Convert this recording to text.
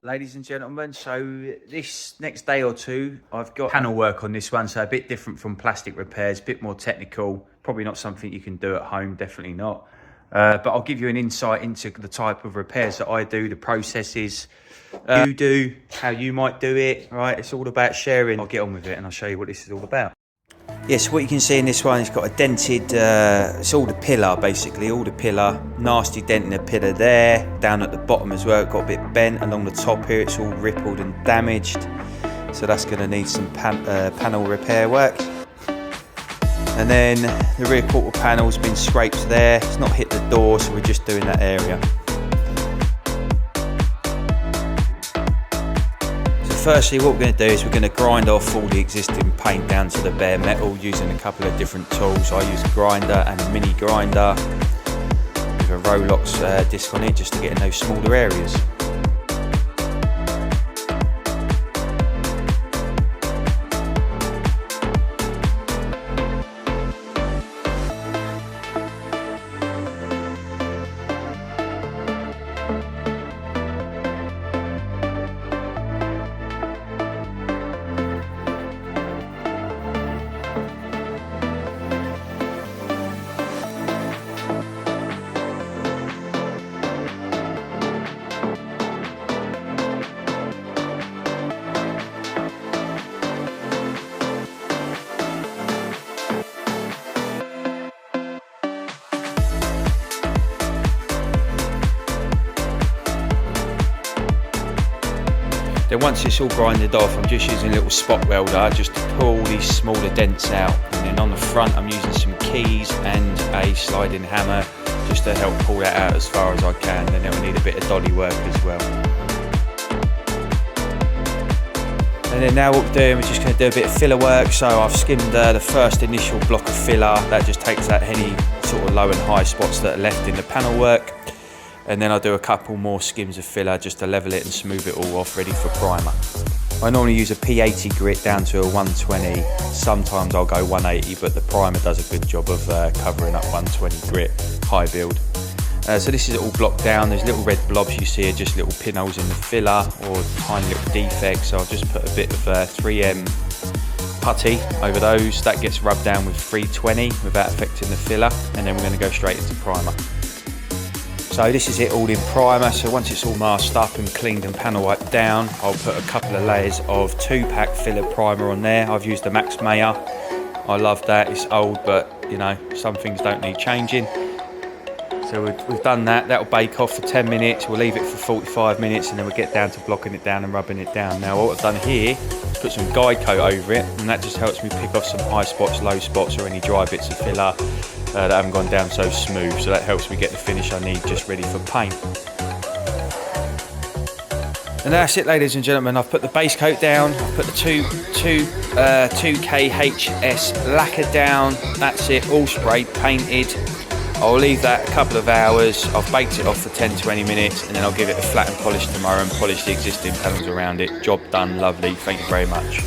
ladies and gentlemen. So this next day or two, I've got panel work on this one, so a bit different from plastic repairs, a bit more technical, probably not something you can do at home, definitely not. But I'll give you an insight into the type of repairs that I do, the processes you do, how you might do it, right? It's all about sharing. I'll get on with it and I'll show you what this is all about. Yes, what you can see in this one, it's got a dented, it's all the pillar basically, all the pillar, nasty dent in the pillar there, down at the bottom as well, it got a bit bent along the top here, it's all rippled and damaged, so that's going to need some panel repair work. And then the rear quarter panel's been scraped there, it's not hit the door, so we're just doing that area. Firstly, what we're going to do is we're going to grind off all the existing paint down to the bare metal using a couple of different tools. I use a grinder and a mini grinder with a Rolex disc on it just to get in those smaller areas. Then once it's all grinded off, I'm just using a little spot welder just to pull these smaller dents out. And then on the front, I'm using some keys and a sliding hammer just to help pull that out as far as I can. And then we'll need a bit of dolly work as well. And then now what we're doing, we're just going to do a bit of filler work. So I've skimmed the first initial block of filler. That just takes out any sort of low and high spots that are left in the panel work. And then I'll do a couple more skims of filler just to level it and smooth it all off, ready for primer. I normally use a P80 grit down to a 120. Sometimes I'll go 180, but the primer does a good job of covering up 120 grit, high build. So this is all blocked down. There's little red blobs you see are just little pinholes in the filler or tiny little defects. So I'll just put a bit of 3M putty over those. That gets rubbed down with 320 without affecting the filler. And then we're going to go straight into primer. So this is it all in primer, so once it's all masked up and cleaned and panel wiped down, I'll put a couple of layers of 2-pack filler primer on there. I've used the Max Mayer. I love that, it's old, but you know, some things don't need changing. So we've done that, that'll bake off for 10 minutes, we'll leave it for 45 minutes and then we'll get down to blocking it down and rubbing it down. Now what I've done here is put some guide coat over it, and that just helps me pick off some high spots, low spots or any dry bits of filler that haven't gone down so smooth, so that helps me get the finish I need just ready for paint. And that's it, ladies and gentlemen. I've put the base coat down, I've put the 2KHS lacquer down, that's it, all sprayed, painted. I'll leave that a couple of hours, I've baked it off for 10-20 minutes and then I'll give it a flat and polish tomorrow and polish the existing panels around it. Job done, lovely, thank you very much.